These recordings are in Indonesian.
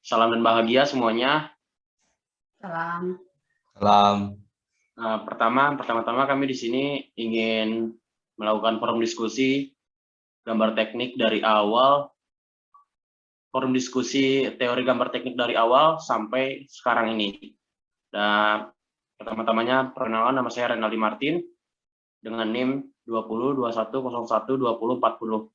Salam dan bahagia semuanya. Salam. Salam. Pertama-tama kami di sini ingin melakukan forum diskusi gambar teknik dari awal, forum diskusi teori gambar teknik dari awal sampai sekarang ini. Dan pertama-tamanya perkenalan, nama saya Renaldi Martin dengan NIM 2021012040.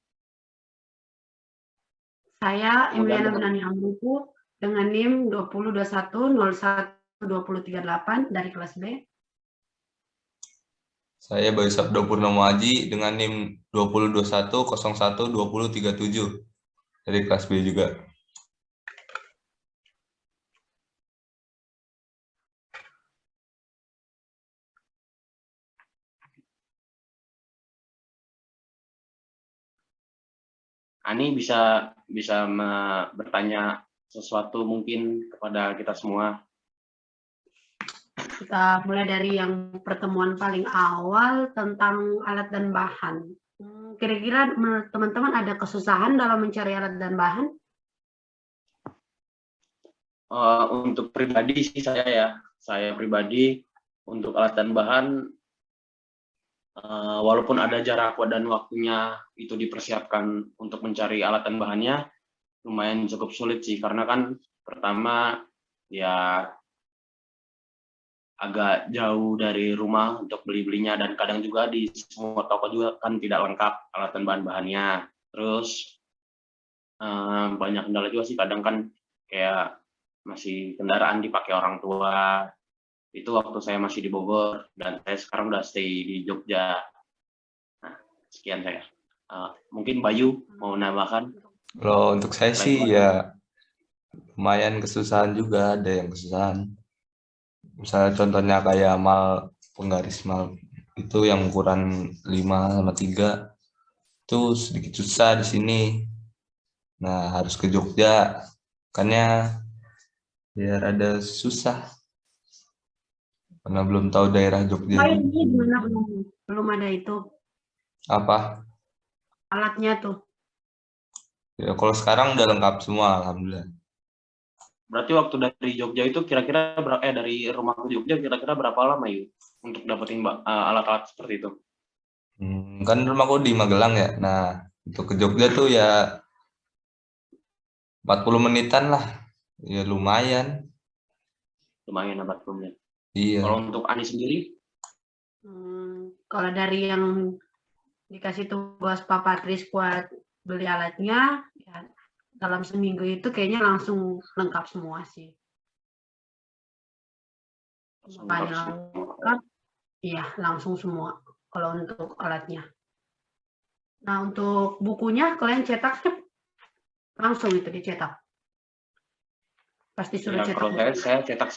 Saya Emiliana Benani Amruku dengan NIM 2021012038 dari kelas B. Saya Bayu Sabdo Purnomo Aji dengan NIM 2021012037 dari kelas B juga. Ani bisa bertanya sesuatu mungkin kepada kita semua. Kita mulai dari yang pertemuan paling awal tentang alat dan bahan. Kira-kira menurut teman-teman ada kesusahan dalam mencari alat dan bahan? Untuk pribadi sih saya pribadi untuk alat dan bahan, walaupun ada jarak dan waktunya itu dipersiapkan untuk mencari alat dan bahannya, lumayan cukup sulit sih, karena kan pertama ya agak jauh dari rumah untuk beli-belinya, dan kadang juga di semua toko juga kan tidak lengkap alat dan bahan-bahannya. Terus banyak kendala juga sih, kadang kan kayak masih kendaraan dipakai orang tua. Itu waktu saya masih di Bogor, dan saya sekarang udah stay di Jogja. Nah, sekian saya. Mungkin Bayu mau menambahkan? Kalau untuk saya sih ya lumayan kesusahan juga, ada yang kesusahan. Misalnya contohnya kayak penggaris mal itu yang ukuran 5/3 itu sedikit susah di sini. Nah, harus ke Jogja. Makanya biar ada susah. Karena belum tahu daerah Jogja. Belum ada itu. Apa? Alatnya tuh. Ya, kalau sekarang udah lengkap semua, alhamdulillah. Berarti waktu dari Jogja itu kira-kira dari rumah ke Jogja kira-kira berapa lama yuk untuk dapetin alat-alat seperti itu? Kan rumahku di Magelang ya. Nah, untuk ke Jogja tuh ya 40 menitan lah. Ya lumayan. Lumayan 40 menit. Iya. Kalau untuk Ani sendiri? Kalau dari yang dikasih tugas Pak Patris buat beli alatnya, ya, dalam seminggu itu kayaknya langsung lengkap semua sih. Lengkap, iya langsung semua kalau untuk alatnya. Nah untuk bukunya kalian cetak langsung itu dicetak. Pasti suruh Ya, cetak. kalau saya cetak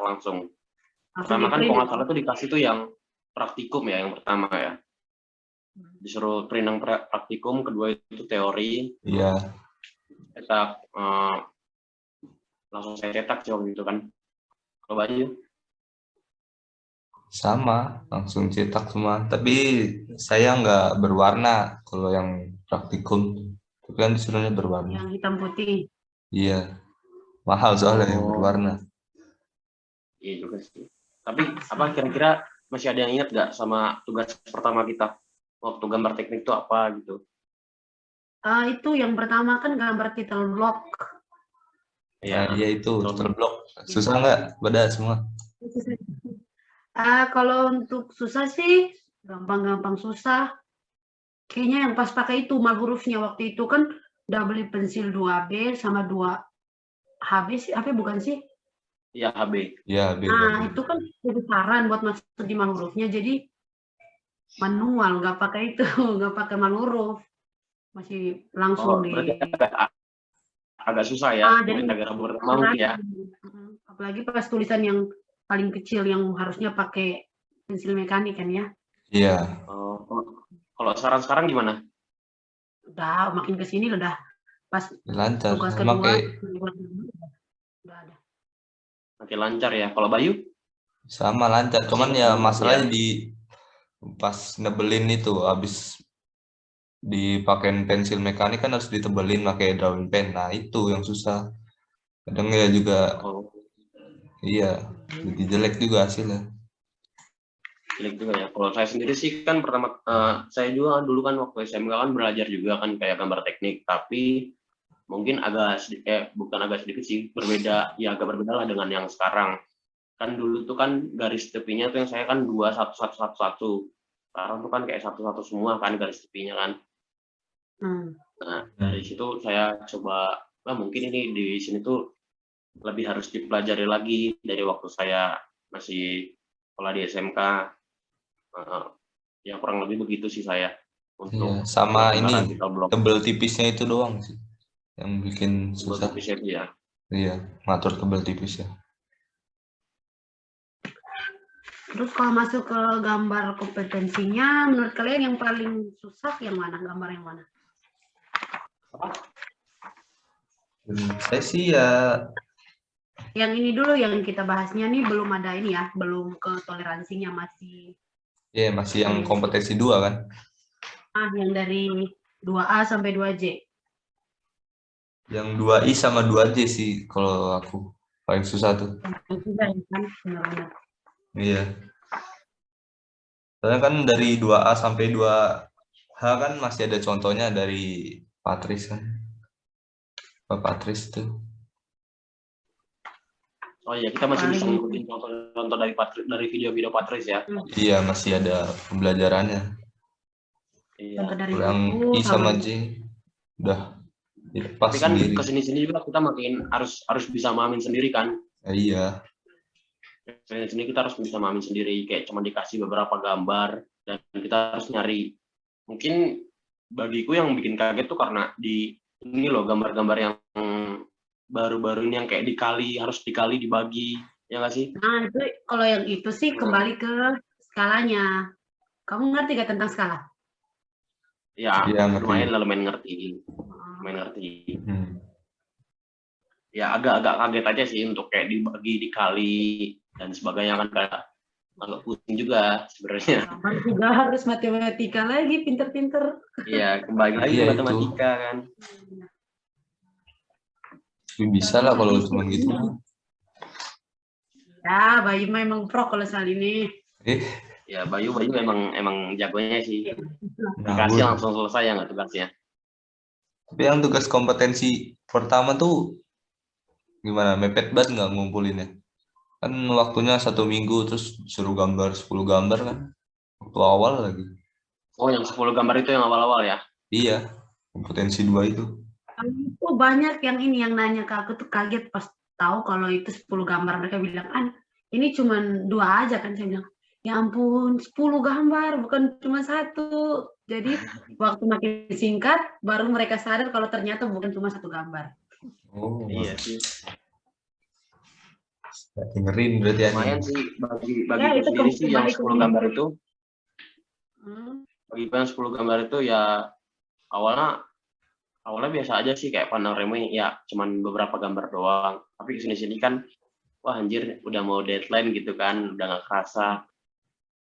langsung. Pertama kan kalau nggak salah tuh dikasih tuh yang praktikum ya, yang pertama ya. Disuruh print yang praktikum, kedua itu teori. Iya. Cetak, langsung saya cetak sih waktu itu kan. Kalau Bayu? Sama, langsung cetak semua. Tapi saya nggak berwarna kalau yang praktikum. Tapi kan disuruhnya berwarna. Yang hitam putih. Iya. Mahal soalnya yang berwarna. Iya juga sih. Tapi apa kira-kira masih ada yang ingat nggak sama tugas pertama kita waktu gambar teknik itu apa gitu? Itu yang pertama kan gambar title block. Ya, iya itu title block. Susah nggak? Pada semua. Kalau untuk susah sih gampang-gampang susah. Kayaknya yang pas pakai itu mal hurufnya waktu itu kan udah beli pensil 2B sama 2HB sih, apa bukan sih? Iya, HB. Iya, HB. Nah, itu kan jadi saran buat masuk di mal hurufnya, jadi manual, nggak pakai itu, nggak pakai mal huruf. Masih langsung berarti agak susah ya, mungkin agak mau ya. Apalagi pas tulisan yang paling kecil yang harusnya pakai pensil mekanik kan ya. Iya. Kalau sekarang gimana? Udah makin kesini udah pas lancar. tugas kedua udah ada. Makin lancar ya. Kalau Bayu? Sama lancar, cuman ya masalahnya di pas nebelin itu habis dipakein pensil mekanik kan harus ditebelin pakai drawing pen. Nah, itu yang susah. Kadang ya juga Oh, iya jadi jelek juga hasilnya. jelek juga ya. Kalau saya sendiri sih kan pertama, saya juga kan dulu kan waktu SMK kan belajar juga kan kayak gambar teknik, tapi mungkin agak sedikit, bukan agak sedikit sih, berbeda, ya agak berbeda lah dengan yang sekarang. Kan dulu tuh kan garis tepinya tuh yang saya kan 2 1 1 1 1. Sekarang tuh kan kayak 1 1 semua kan garis tepinya kan. Hmm. Nah, dari situ saya coba, mungkin ini di sini tuh lebih harus dipelajari lagi dari waktu saya masih sekolah di SMK. Ya kurang lebih begitu sih saya Iya, untuk sama gambaran ini kita blok tebel tipisnya itu doang sih yang bikin susah. tipisnya itu ya. Iya, ngatur tebel tipis ya. Terus kalau masuk ke gambar kompetensinya, menurut kalian yang paling susah yang mana? Gambar yang mana? Saya sih ya Yang ini dulu yang kita bahasnya nih belum ada ini ya, belum ke toleransinya masih. masih yang kompetensi 2 kan. Yang dari 2A sampai 2J. Yang 2I sama 2J sih kalau aku paling susah tuh. Yang juga ya kan, benar-benar. Iya. Soalnya kan dari 2A sampai 2H kan masih ada contohnya dari Patris kan. Pak Patris tuh. Oh iya, kita masih bisa Paling ngikutin contoh-contoh dari video-video Patris ya. Iya, masih ada pembelajarannya. Iya. contoh dari Kalau yang buku I sama sama J udah dilepas Tapi kan sendiri. kesini-sini juga kita makin harus bisa mahamin sendiri kan. Iya. Sini kita harus bisa mahamin sendiri, kayak cuma dikasih beberapa gambar dan kita harus nyari. Mungkin bagiku yang bikin kaget tuh karena di ini loh gambar-gambar yang baru-baru ini yang kayak harus dikali dibagi, ya nggak sih? Nah, itu kalau yang itu sih kembali ke skalanya. Kamu ngerti gak tentang skala? Ya, Iya, ngerti. lumayan ngerti. Lumayan ngerti. Hmm. Ya agak-agak kaget aja sih untuk kayak dibagi, dikali dan sebagainya kan kayak agak pusing juga sebenarnya. Gambar juga harus matematika lagi, pinter-pinter. Iya, kembali lagi Iya, ke itu. matematika kan. Bisa lah kalau cuma gitu. Ya, Bayu memang pro kalau soal ini. Ya Bayu emang jagonya sih. Ngawur. Dikasih langsung selesai ya nggak tugasnya. Tapi yang tugas kompetensi pertama tuh gimana? Mepet banget nggak ngumpulinnya? Kan waktunya 1 minggu terus suruh gambar 10 gambar kan? Waktu awal lagi. Oh, yang 10 gambar itu yang awal-awal ya? Iya, kompetensi 2 itu. Itu banyak yang ini yang nanya ke aku tuh kaget pas tahu kalau itu 10 gambar. Mereka bilang, ini cuma 2 aja kan. Saya bilang, ya ampun 10 gambar bukan cuma 1. Jadi waktu makin singkat baru mereka sadar kalau ternyata bukan cuma 1 gambar. Oh, Iya sih. dengerin berarti ya. Lumayan sih bagi Ya, itu sendiri sih yang kembali ke 10 gambar itu. Hmm. Bagi yang 10 gambar itu ya awalnya biasa aja sih kayak pandang remeh ya cuman beberapa gambar doang. Tapi kesini-sini kan wah anjir udah mau deadline gitu kan, udah nggak kerasa.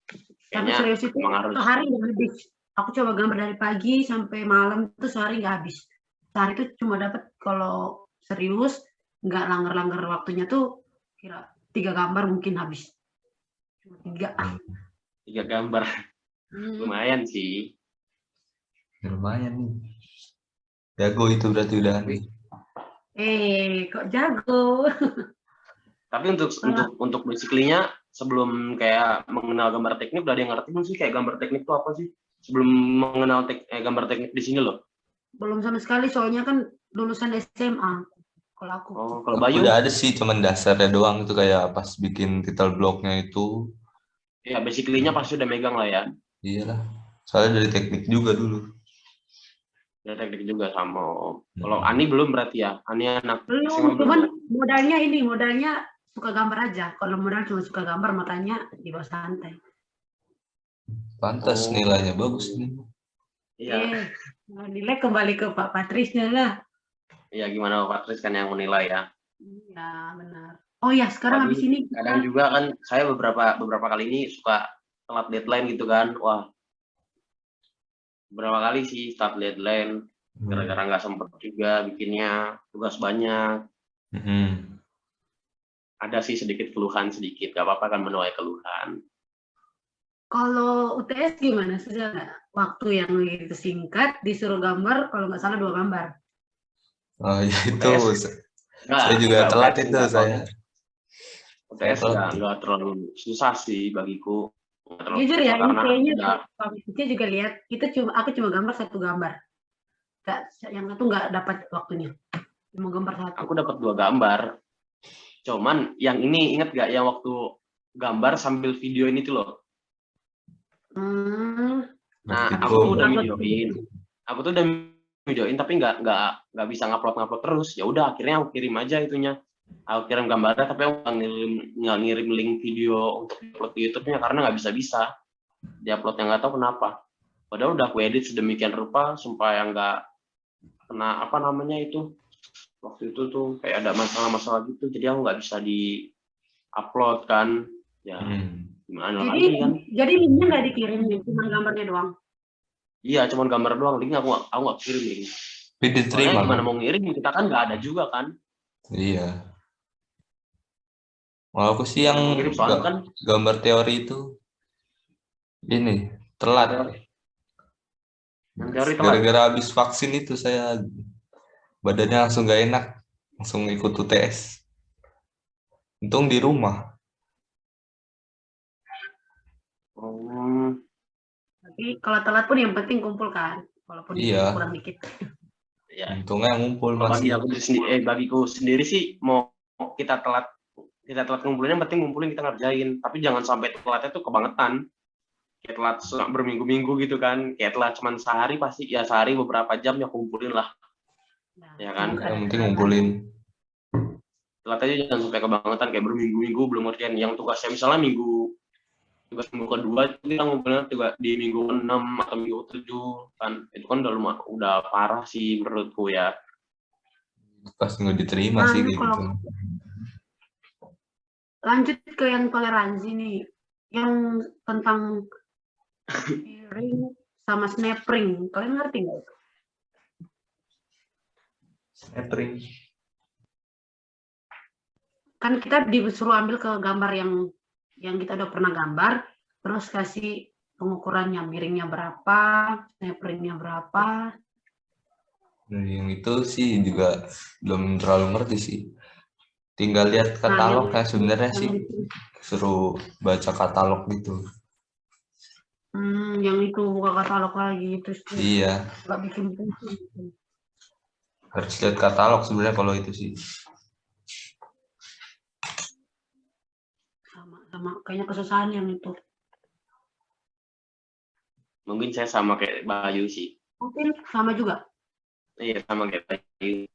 Tapi Kayaknya serius itu emang harus. sehari nggak habis. Aku coba gambar dari pagi sampai malam itu sehari nggak habis. Sehari itu cuma dapat kalau serius nggak langgar-langgar waktunya tuh kira 3 gambar mungkin habis. Cuma 3. 3 gambar. Lumayan sih. Lumayan nih. Jago itu berarti udah. Kok jago? Tapi untuk basically-nya sebelum kayak mengenal gambar teknik udah ada yang ngerti belum sih kayak gambar teknik itu apa sih? Sebelum mengenal gambar teknik di sini loh. Belum sama sekali soalnya kan lulusan SMA. Kalau aku. Oh, kalau Bayu udah ada sih cuman dasarnya doang itu kayak pas bikin title blocknya itu. ya basically-nya pasti udah megang lah ya. Iyalah. Soalnya dari teknik juga dulu. Ya teknik juga sama. Kalau Ani belum berarti ya? Ani anak Belum, cuman modalnya suka gambar aja. Kalau modal cuma suka gambar makanya di bawah santai. Pantas nilainya bagus nih. Iya. Nilai kembali ke Pak Patrisnya lah. Iya gimana Pak Patris kan yang menilai ya. Iya benar. Oh ya sekarang habis ini kadang juga kan saya beberapa kali ini suka telat deadline gitu kan. Wah. Berapa kali sih start deadline gara-gara nggak sempet juga bikinnya tugas banyak. Mm-mm. Ada sih sedikit keluhan sedikit, gak apa-apa kan menuai keluhan. Kalau UTS gimana? Sudah nggak? Waktu yang begitu singkat, disuruh gambar, kalau nggak salah 2 gambar. Oh ya itu UTS saya juga telat UTS itu saya UTS telat. nggak terlalu susah sih bagiku. Nggak terlalu Jujur ya, susah ini karena kayaknya udah saya juga lihat, aku cuma gambar 1 gambar. Nggak, yang satu nggak dapat waktunya. Cuma gambar 1. aku dapat 2 gambar. Cuman yang ini inget gak yang waktu gambar sambil video ini tuh loh. Hmm, Nah, Waktu aku itu tuh udah videoin tapi nggak bisa ngupload terus. Ya udah akhirnya aku kirim aja itunya. Aku kirim gambarnya tapi aku nggak ngirim link video untuk upload di YouTube-nya karena nggak bisa diuploadnya, nggak tahu kenapa. Padahal udah aku edit sedemikian rupa supaya nggak kena apa namanya itu, waktu itu tuh kayak ada masalah-masalah gitu, jadi aku nggak bisa di upload kan ya. Gimana jadi lagi kan. linknya nggak dikirim nih, cuma gambarnya doang. Iya cuman gambar doang, link aku nggak kirim link. tapi Soalnya diterima gimana kan? mau ngirim, kita kan nggak ada juga kan. Iya. Kalau aku sih yang Gimana mau ngirim soalnya kan gambar teori itu ini telat. yang teori telat. Gara-gara habis vaksin itu saya badannya langsung gak enak, langsung ikut UTS. Untung di rumah. Tapi kalau telat pun yang penting kumpul kan, walaupun Iya. kurang dikit. Ya. Untungnya ngumpul Kalau masih. bagiku sendiri sih mau kita telat ngumpulin, yang penting ngumpulin kita ngerjain, tapi jangan sampai telatnya tuh kebangetan. Kayak telat berminggu-minggu gitu kan, kayak telat cuman sehari pasti ya sehari beberapa jam ya kumpulin lah. Nah, Ya kan, Yang penting ngumpulin. telat aja jangan sampai kebangetan kayak berminggu-minggu belum ngerjain. Yang tugasnya misalnya tugas minggu kedua itu kita ngumpulin juga di minggu 6 atau minggu 7 kan, itu kan udah parah sih menurutku ya. Pasti nggak diterima nah, sih ini kayak kalau gitu. lanjut ke yang toleransi nih, yang tentang sharing sama snapping, kalian ngerti nggak itu? Snapping. Kan kita disuruh ambil ke gambar yang kita udah pernah gambar, terus kasih pengukurannya, miringnya berapa, snappingnya berapa. Nah, yang itu sih juga belum terlalu ngerti sih. Tinggal lihat Nah, katalognya sebenarnya sih. itu, Suruh baca katalog gitu. yang itu buka katalog lagi, terus Iya, nggak bikin pusing. harus lihat katalog sebenarnya kalau itu sih. Sama kayaknya kesusahan yang itu. Mungkin saya sama kayak Bayu sih. Mungkin sama juga. Iya sama kayak Bayu,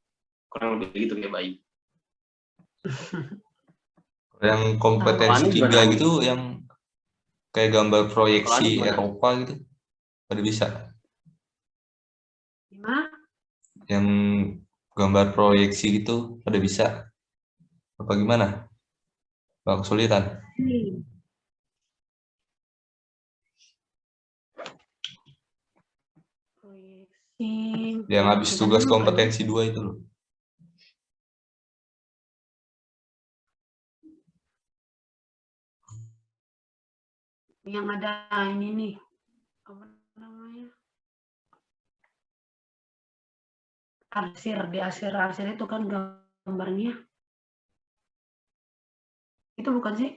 kurang lebih gitu kayak Bayu. Yang kompetensi Kalau Ani 3 gimana? gitu, yang kayak gambar Kalau Ani proyeksi gimana? Eropa gitu, pada bisa. Gimana? Yang gambar proyeksi gitu, pada bisa. Apa gimana? Bang kesulitan. Proyeksi. Yang habis Kita tugas dulu kan. kompetensi 2 itu loh. Yang ada ini nih. Apa namanya? Arsir, di arsir itu kan gambarnya. Itu bukan sih?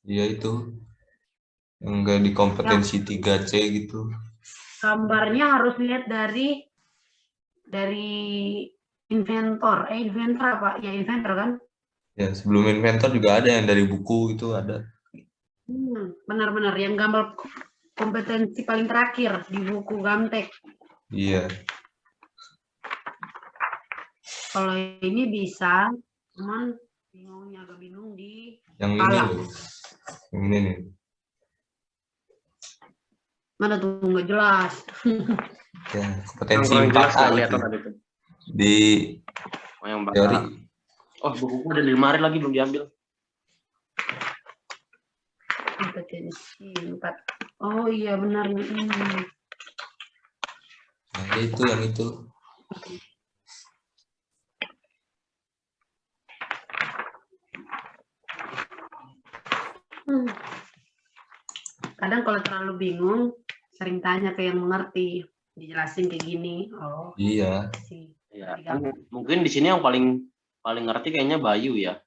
Iya itu. Yang enggak di kompetensi 3C gitu. Gambarnya harus lihat dari inventor. Inventor apa? Ya inventor kan? Ya, sebelum inventor juga ada yang dari buku itu ada. Benar-benar yang gambar kompetensi paling terakhir di buku Gamtek. Iya. Kalau ini bisa, cuman agak bingung di Yang ini loh. Yang ini nih. mana tuh nggak jelas. Ya, kompetensi Yang jelas 4A nggak kelihatan itu. tadi tuh. Di yang teori. Oh bukuku ada di lemari lagi belum diambil. Kompetensi 4. Oh iya benar ini. Nah, itu yang itu. Kadang kalau terlalu bingung, sering tanya ke yang mengerti, dijelasin kayak gini. Oh, Iya. sih. Ya, kan mungkin di sini yang paling ngerti kayaknya Bayu ya.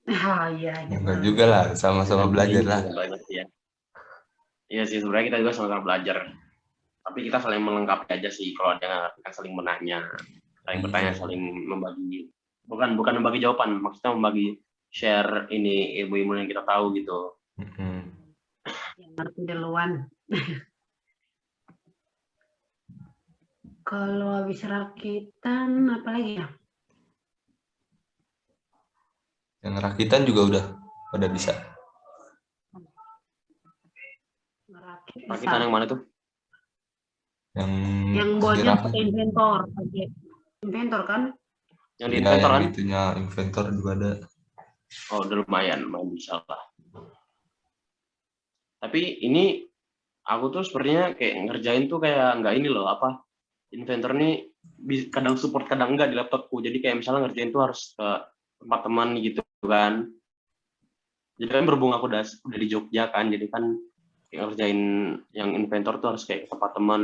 Iya. Enggak juga lah, sama-sama belajar lah. Ya. Iya sih, sebenarnya kita juga sama-sama belajar. Tapi kita saling melengkapi aja sih. Kalau ada yang nggak ngerti kan saling menanya, saling bertanya, saling membagi. Bukan membagi jawaban, maksudnya membagi share ini ilmu-ilmu yang kita tahu gitu. Yang ngerti duluan. Kalau habis rakitan, apa lagi ya? Yang rakitan juga udah bisa. Rakitan yang mana tuh? Yang bodian pakai inventor. Inventor kan? Yang di inventor kan? Itunya inventor juga ada. Oh, udah lumayan bisa lah. Tapi ini aku tuh sebenarnya kayak ngerjain tuh kayak nggak ini loh, apa, inventor nih kadang support kadang enggak di laptopku. Jadi kayak misalnya ngerjain tuh harus ke tempat teman gitu kan. Jadi kan berhubung aku udah di Jogja kan, jadi kan ngerjain yang inventor tuh harus kayak ke tempat teman.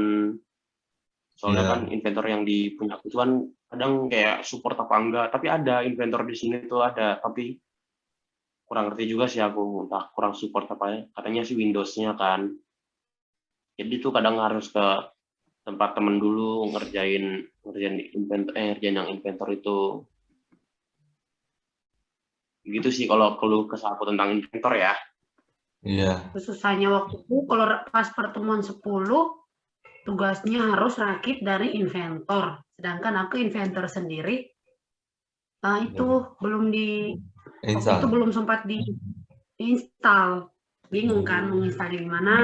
Soalnya kan inventor yang di punya aku tuh kan kadang kayak support apa enggak, tapi ada inventor di sini tuh ada, tapi kurang ngerti juga sih aku, entah kurang support apa ya. Katanya sih Windows-nya kan. Jadi tuh kadang harus ke tempat temen dulu ngerjain yang inventor itu. Gitu sih kalau keluh kesah aku tentang inventor ya. Iya. Susahnya waktu itu kalau pas pertemuan 10 tugasnya harus rakit dari inventor. Sedangkan aku inventor sendiri. Itu belum waktu itu belum sempat diinstal. Bingung kan mau installnya gimana?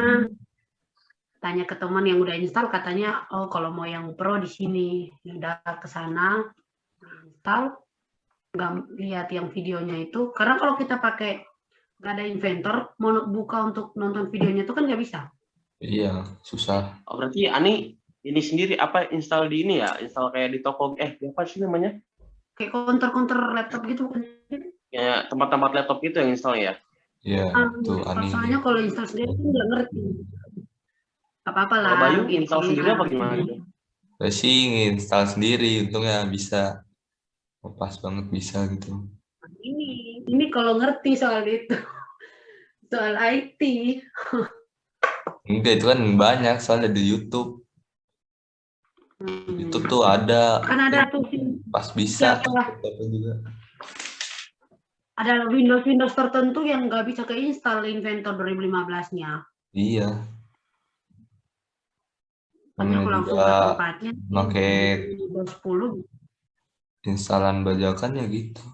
Tanya ke teman yang udah install, katanya oh kalau mau yang pro di sini. Udah ke sana install, nggak lihat yang videonya itu. Karena kalau kita pakai nggak ada inventor, mau buka untuk nonton videonya itu kan nggak bisa. Iya, susah. Oh, berarti Ani ini sendiri apa install di ini ya? Install kayak di toko apa sih namanya? Kayak counter laptop gitu kan. Ya, tempat-tempat laptop itu yang install ya? Iya, tuh Ani. Soalnya kalau install sendiri kan nggak ngerti. Apa-apa lah. Kalau Bayu install sendiri apa gimana gitu? Saya sih install sendiri, untungnya bisa. Pas banget bisa gitu. Ini kalau ngerti soal itu. Soal IT. Enggak, itu kan banyak soalnya di YouTube. YouTube tuh ada. Kan ada tuh. Pas bisa. Juga. Ada Windows tertentu yang nggak bisa keinstall Inventor 2015-nya. Iya. Makanya kalau langsung ke tempatnya. Pakai Windows 10. Instalan bajakan ya gitu.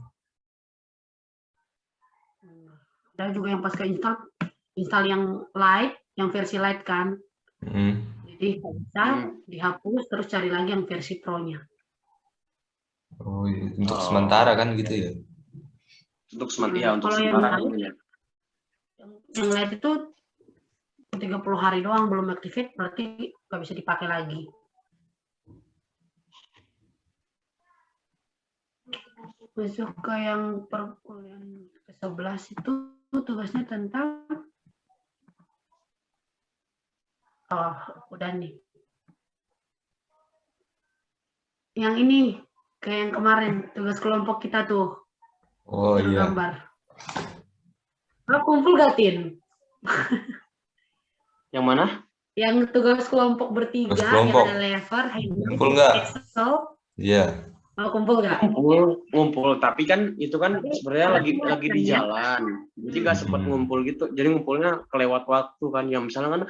Ada juga yang pas install yang light, yang versi light kan. Jadi kalau bisa dihapus terus cari lagi yang versi pro-nya. Oh, untuk sementara kan gitu ya? Untuk sementara, untuk sementara. Yang light itu 30 hari doang belum activate, berarti nggak bisa dipakai lagi. Masuk ke yang perkuliahan ke-11 itu tugasnya tentang udah nih. Yang ini kayak yang kemarin tugas kelompok kita tuh. Oh iya. Gambar. Kumpul gak, Tin? Yang mana? Yang tugas kelompok bertiga, yang ada lever, kumpul nggak? Excel. Iya. Kumpul nggak? Ngumpul, tapi kan itu kan sebenarnya lagi di jalan, jadi nggak sempat ngumpul gitu. Jadi ngumpulnya kelewat waktu kan. Yang misalnya kan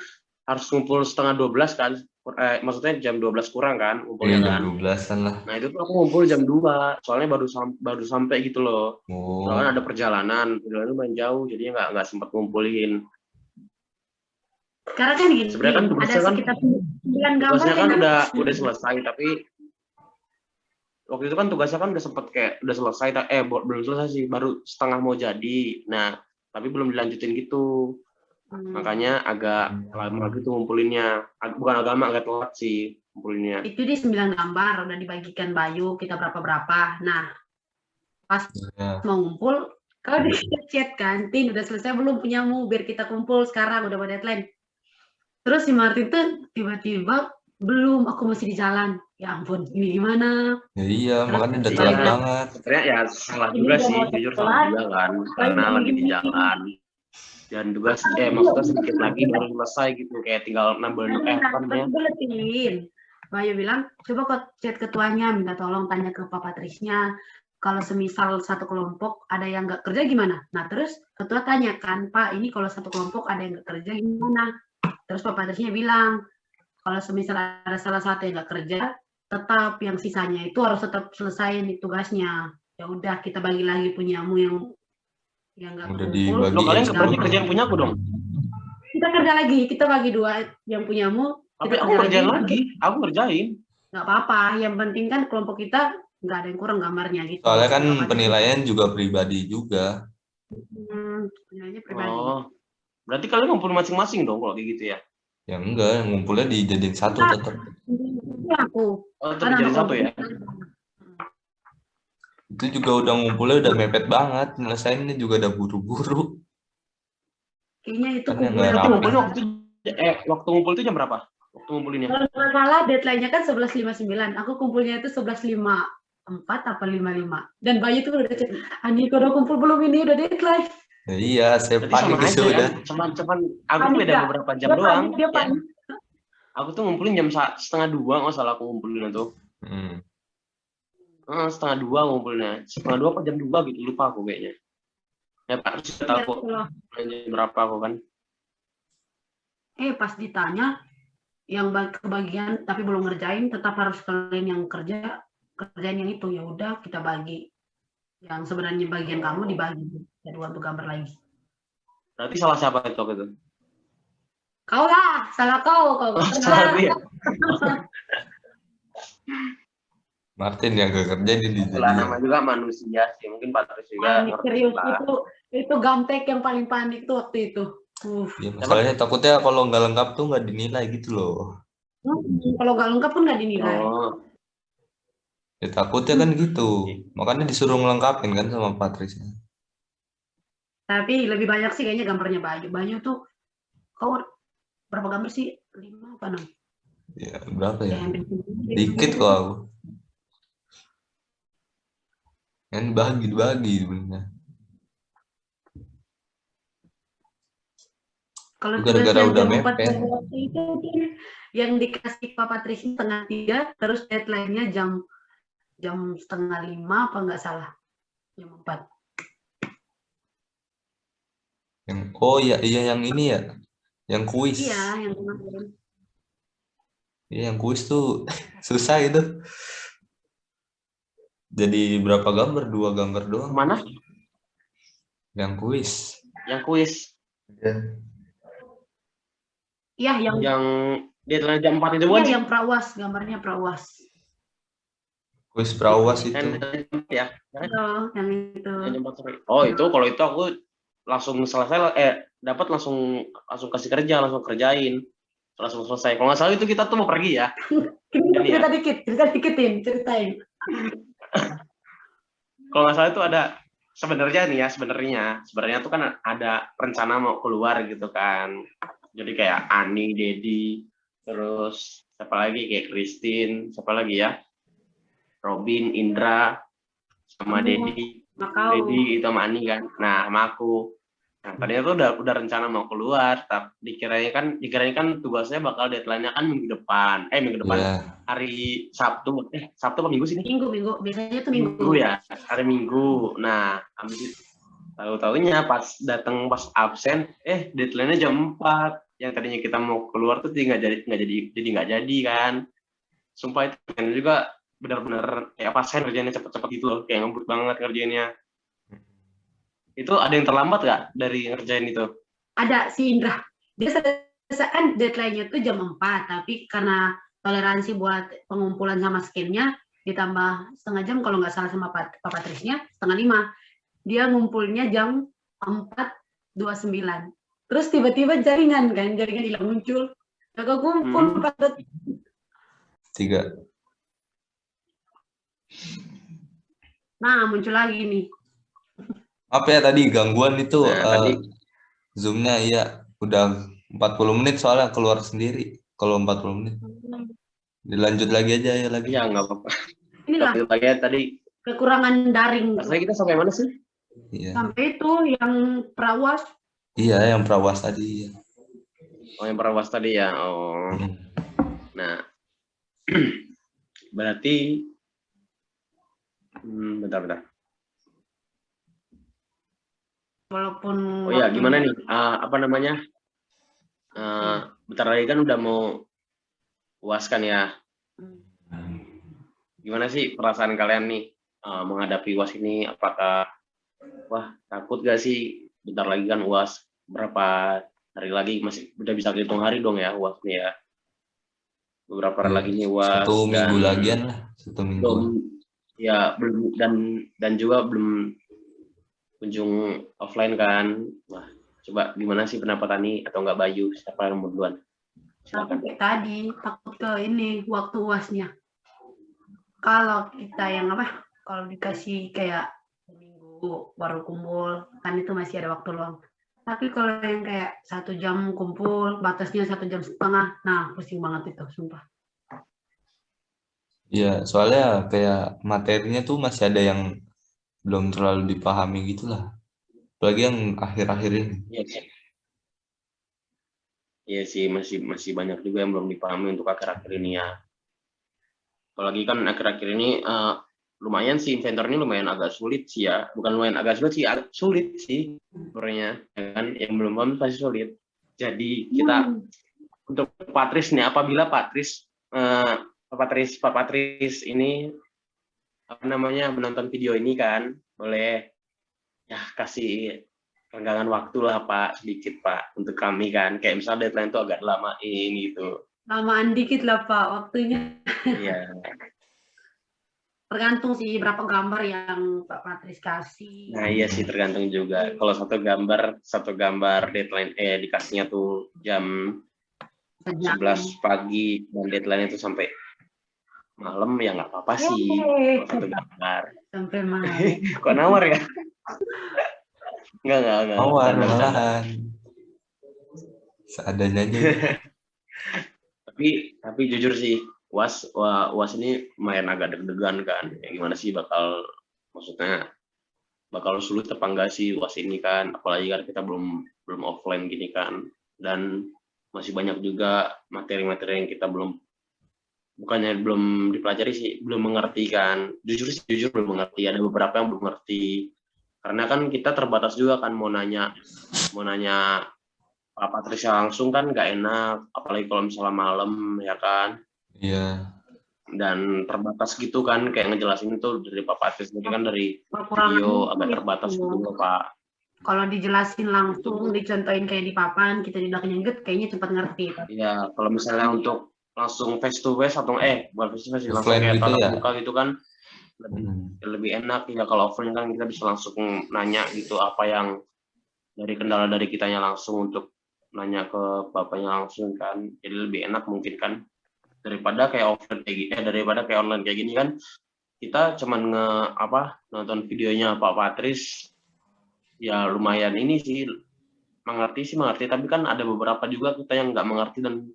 harus ngumpul 11:30 kan, maksudnya jam 12 kurang kan ngumpulnya kan. Jam 12-an lah. Nah itu tuh aku ngumpul jam 2, soalnya baru sampai gitu loh. Soalnya ada perjalanan lumayan jauh, jadinya nggak sempat ngumpulin. Karena kan gini, sebenarnya kan ada sekitar 9 gambar kan udah selesai, tapi waktu itu kan tugasnya kan udah selesai, belum selesai sih, baru setengah mau jadi. Nah, tapi belum dilanjutin gitu. Makanya agak lama gitu ngumpulinnya. Bukan agak telat sih ngumpulinnya. Itu di 9 gambar udah dibagikan Bayu, kita berapa. Nah, pas mau ngumpul Kau di chat kan, Tin udah selesai belum punyamu, biar kita kumpul sekarang, udah pada deadline. Terus si Martin tuh tiba-tiba, belum, aku masih di jalan. Ya ampun, ini gimana? Ya iya, Terus makanya udah si telat Iya. banget. Sebenarnya ya salah ini juga udah sih, mau jujur telat. salah juga kan, karena lagi di jalan. Dan juga maksudnya sedikit lagi baru selesai gitu, kayak tinggal nambah apa namanya? Beletin. Bayu bilang, coba kau chat ketuanya, minta tolong tanya ke Pak Patrisnya. Kalau semisal satu kelompok ada yang nggak kerja gimana? Nah terus ketua tanya kan, Pak ini kalau satu kelompok ada yang nggak kerja gimana? Terus Pak Patrisnya bilang, kalau semisal ada salah satu yang nggak kerja, tetap yang sisanya itu harus tetap selesaiin tugasnya. Ya udah kita bagi lagi punyamu yang nggak Udah kumpul. Lo kalian dibagiin berarti 10. kerjaan punya aku dong. Kita kerja lagi, kita bagi 2 yang punyamu. Tapi Kita aku kerja kerjain lagi, aku ngerjain. nggak apa-apa, yang penting kan kelompok kita nggak ada yang kurang gambarnya gitu. Soalnya kan Nggak apa-apa. penilaian juga pribadi juga. Penilaiannya pribadi. Oh, berarti kalian ngumpul masing-masing dong kalau kayak gitu ya? Ya enggak, ngumpulnya dijadiin satu tetap. Ini aku. Oh, Kan tetap jadi sama satu ya? Itu juga udah ngumpulnya udah mepet banget, nyelesainnya juga udah buru-buru. Kayaknya itu Kan yang kumpulnya nggak Tapi rapi. ngumpulnya waktu ngumpul itu jam berapa? Waktu ngumpulinnya? kalau nggak salah deadline-nya kan 11.59. Aku kumpulnya itu 11.54 apa 55. Dan Bayu tuh udah chat, Ani kau udah kumpul belum ini udah deadline. Ya iya, saya Berarti panik sama itu aja udah. kan? Cuman aku tuh Panik beda nggak? beberapa jam Dia doang. panik, dia Ya. panik. Aku tuh ngumpulin jam 1:30 nggak salah aku ngumpulin itu. Hmm. 1:30 ngumpulnya. 1:30 apa jam 2 gitu, lupa aku kayaknya. Ya Pak, harus tahu kok jam berapa aku kan. Pas ditanya, yang kebagian tapi belum ngerjain, tetap harus kalian yang kerjaan yang itu. Ya udah kita bagi. Yang sebenarnya bagian kamu dibagi. Jadi untuk gambar lagi. Berarti salah siapa itu waktu itu? Kau lah, salah kau Salah kerja. dia. Martin yang gak kerja dia Itulah dijadiin. nama juga manusia sih, mungkin Patrick juga Panik ngerti serius lah. itu Gamtek yang paling panik tuh waktu itu. Ya, masalahnya takutnya kalau nggak lengkap tuh nggak dinilai gitu loh. Kalau nggak lengkap pun nggak dinilai. Oh, Ya takutnya kan gitu. Makanya disuruh ngelengkapin kan sama Patricia. Tapi lebih banyak sih kayaknya gambarnya Bayu. Bayu tuh kau berapa gambar sih? 5 apa 6? Ya berapa ya? Yang Dikit kok aku. Kan bagi sebenarnya. Kalau Gara-gara tugasnya udah jam 4 mepet. waktu itu yang dikasih Pak Patricia 4:30, terus deadline-nya jam 4:30 apa nggak salah? Jam 4. Oh iya yang ini ya. Yang kuis. Iya, yang kemarin. Iya yang kuis tuh susah itu. Jadi berapa gambar? 2 gambar doang. mana? Yang kuis. Yang kuis. Iya, Yang deadline jam 4 itu bukan iya sih? yang prawas, gambarnya prawas. Kuis prawas itu. Ya. Yang itu. Oh itu kalau itu aku langsung selesai dapat langsung kasih kerja, langsung kerjain, langsung selesai. Kalau nggak salah itu kita tuh mau pergi ya. Cerita dikitin, ceritain. Kalau nggak salah itu ada sebenarnya tuh kan ada rencana mau keluar gitu kan. Jadi kayak Ani, Dedi, terus siapa lagi kayak Christine, siapa lagi ya? Robin, Indra, sama Dedi itu sama Ani kan. Nah, sama aku. Nah, tadinya tuh udah rencana mau keluar, tapi dikiranya kan tugasnya bakal deadline-nya kan minggu depan. Hari Sabtu. Sabtu apa Minggu sih ini? Minggu. Biasanya tuh Minggu ya, hari Minggu. Nah, habis itu tahu-taunya pas absen, deadline-nya jam 4. Yang tadinya kita mau keluar tuh nggak jadi kan. Sumpah itu kan juga benar-benar kayak pasien kerjanya cepet-cepet gitu loh, kayak ngebut banget kerjanya. Itu ada yang terlambat nggak dari ngerjain itu? Ada si Indra. Dia selesai deadline-nya tuh jam 4, tapi karena toleransi buat pengumpulan sama scan-nya ditambah setengah jam kalau nggak salah sama Pak Patrisnya 4:30. Dia ngumpulnya jam 4:29. Terus tiba-tiba jaringan hilang muncul. Kakak kumpul 3. Nah, muncul lagi nih. Apa ya tadi gangguan itu Nah, tadi Zoom-nya iya udah 40 menit soalnya keluar sendiri kalau 40 menit. Dilanjut lagi aja ya lagi. ya nggak apa-apa. Inilah Tapi lagi tadi kekurangan daring tuh. rasanya kita sampai mana sih? Iya. Sampai itu yang prawas. Iya yang prawas tadi. Oh, yang perawas tadi ya. Oh, Hmm. nah berarti bentar. Walaupun Oh ya, waktunya gimana nih? Apa namanya? Bentar lagi kan udah mau UAS kan ya. Gimana sih perasaan kalian nih menghadapi UAS ini? Apakah takut gak sih? Bentar lagi kan UAS, berapa hari lagi, masih udah bisa hitung hari dong ya UAS-nya ya. Beberapa hari Iya, lagi nih UAS 1 minggu dan lagian lah, 1 minggu. belum ya belum dan juga belum kunjung offline kan. Wah, coba gimana sih pendapat Tani atau enggak Bayu? Siapa yang mau duluan? takut Silakan. kayak tadi, takut ke ini waktu UASnya. Kalau kita yang kalau dikasih kayak minggu baru kumpul, kan itu masih ada waktu luang. Tapi kalau yang kayak 1 jam kumpul, batasnya 1,5 jam, nah pusing banget itu, sumpah. Iya, soalnya kayak materinya tuh masih ada yang belum terlalu dipahami gitu lah. Apalagi yang akhir-akhir ini. Iya sih, masih banyak juga yang belum dipahami untuk akhir-akhir ini ya. Apalagi kan akhir-akhir ini lumayan sih inventornya lumayan agak sulit sih ya. Bukan lumayan agak sulit sih, agak sulit sih sebenarnya. Ya kan yang belum paham pasti sulit. Jadi kita untuk Patris nih, apabila Patris Pak Patris ini apa namanya menonton video ini kan, boleh ya kasih renggangan waktu lah Pak, sedikit Pak untuk kami kan. Kayak misalnya deadline itu agak lamain gitu. Lamaan dikit lah Pak waktunya. Iya. Tergantung sih berapa gambar yang Pak Patris kasih. Nah iya sih tergantung juga. Kalau satu gambar deadline dikasihnya tuh jam 11 pagi dan deadline itu sampai malam ya nggak apa-apa sih kalau satu gambar. Sampai malam. Kok nawar ya? Enggak. Awal Bercanda. malahan. Seadanya aja. Tapi jujur sih, UAS ini lumayan agak deg-degan kan. Ya gimana sih maksudnya bakal sulit apa enggak sih UAS ini kan, apalagi kan kita belum offline gini kan, dan masih banyak juga materi-materi yang kita bukannya belum dipelajari sih, belum mengerti kan. Jujur belum mengerti, ada beberapa yang belum mengerti karena kan kita terbatas juga kan, mau nanya Pak Patrisnya langsung kan nggak enak, apalagi kalau misalnya malam ya kan. Iya. Dan terbatas gitu kan, kayak ngejelasin itu dari Pak Patris ini kan dari video agak terbatas gitu loh Pak. Kalau dijelasin langsung, dicontohin kayak di papan, kita di belakang nyengget, kayaknya cepat ngerti. Iya, kalau misalnya untuk langsung face to face atau bukan face to face, langsung Offline kayak gitu tatap ya? muka gitu kan lebih enak ya. Kalau offline kan kita bisa langsung nanya gitu apa yang dari kendala dari kitanya langsung untuk nanya ke bapaknya langsung kan, jadi lebih enak mungkin kan daripada kayak offline kayak gini, daripada kayak online kayak gini kan kita cuman nonton videonya Pak Patris ya lumayan ini sih mengerti, tapi kan ada beberapa juga kita yang nggak mengerti dan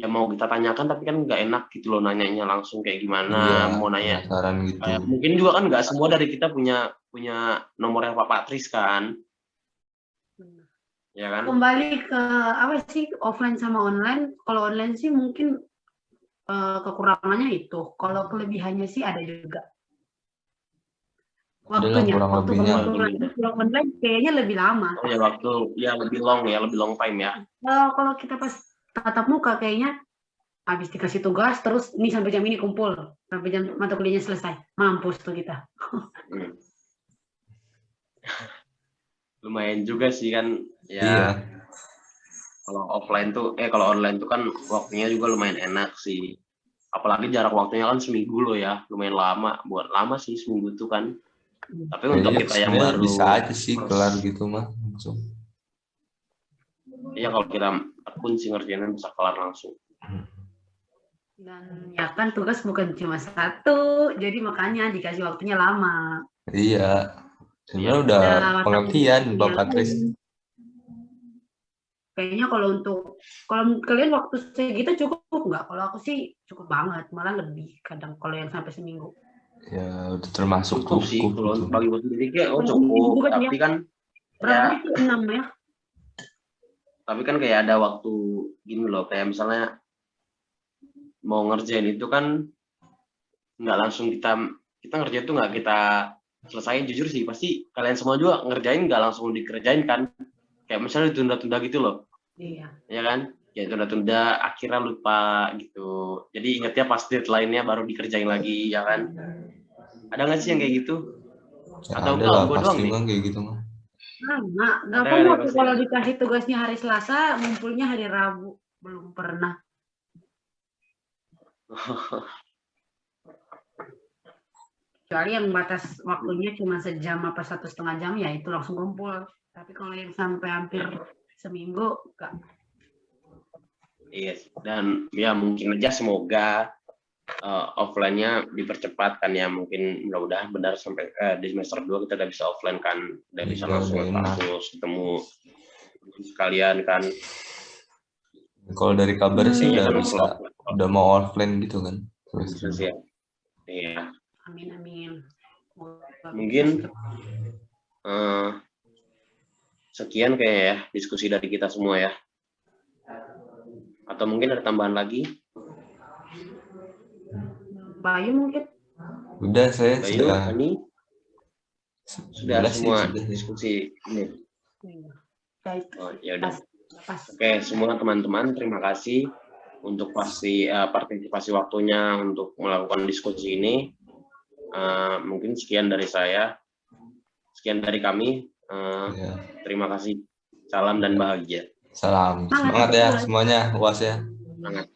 ya mau kita tanyakan tapi kan nggak enak gitu loh nanyanya langsung kayak gimana. Iya, Mau nanya penasaran gitu. mungkin juga kan nggak semua dari kita punya nomornya Pak Patris kan, ya kan. Kembali ke apa sih offline sama online? Kalau online sih mungkin kekurangannya itu. Kalau kelebihannya sih ada juga. Waktunya, waktu online kayaknya lebih lama. Oh ya waktu ya lebih long time ya. Kalau kita pas tatap muka kayaknya habis dikasih tugas terus ini sampai jam ini kumpul sampai jam mata kuliahnya selesai, mampus tuh kita. Lumayan juga sih kan ya. Iya. Kalau online tuh kan waktunya juga lumayan enak sih. Apalagi jarak waktunya kan seminggu loh ya, lumayan lama. Buat lama sih seminggu tuh kan. Tapi untuk kita yang baru bisa aja sih kelar gitu mah langsung. Iya kalau kita tekun sih ngerjainnya bisa kelar langsung. Dan ya kan tugas bukan cuma satu, jadi makanya dikasih waktunya lama. Iya. Sebenarnya udah Ada pengertian waktu Pak yang Patris. lain. Kayaknya kalau kalian waktu segitu cukup nggak? Kalau aku sih cukup banget, malah lebih kadang kalau yang sampai seminggu. Ya udah termasuk Cukup sih cukup kalau gitu. untuk bagi buat sendiri kayak Kalau cukup, seminggu kan tapi kan Berapa ya itu 6 ya? tapi kan kayak ada waktu gini loh, kayak misalnya mau ngerjain itu kan nggak langsung kita ngerjain tuh nggak kita selesaiin. Jujur sih pasti kalian semua juga ngerjain nggak langsung dikerjain kan, kayak misalnya ditunda-tunda gitu loh, Iya. ya kan, ya tunda-tunda akhirnya lupa gitu, jadi ingetnya pas deadline-nya baru dikerjain lagi, ya kan. Ada nggak sih yang kayak gitu? Ya Atau ada enggak lah gua doang pasti nih? Bang kayak gitu mah. Nggak Ada pernah ya tuh pasti kalau ya. dikasih tugasnya hari Selasa, ngumpulnya hari Rabu. Belum pernah. Kecuali yang batas waktunya cuma sejam apa 1,5 jam, ya itu langsung kumpul. Tapi kalau yang sampai hampir seminggu, enggak. Iya, dan ya mungkin aja semoga offline-nya dipercepat kan ya, mungkin mudah-mudahan benar sampai di semester 2 kita udah bisa offline kan, udah bisa Iya langsung udah ke enak. kampus ketemu sekalian kan. Kalau dari kabar sih Iya udah kan bisa, udah mau offline gitu kan. bisa sih ya. Iya. Amin. Mungkin sekian kayak ya diskusi dari kita semua ya. Atau mungkin ada tambahan lagi? Bayu mungkin. Udah saya Bayu, sudah. Ani, sudah Udah semua sih, sudah. diskusi ini. Baik. Oh, ya udah. Pas. Oke, semua teman-teman, terima kasih untuk partisipasi waktunya untuk melakukan diskusi ini. Mungkin sekian dari saya, sekian dari kami. Ya. Terima kasih. Salam dan bahagia. Salam. Semangat ya semuanya, UAS ya. Semangat.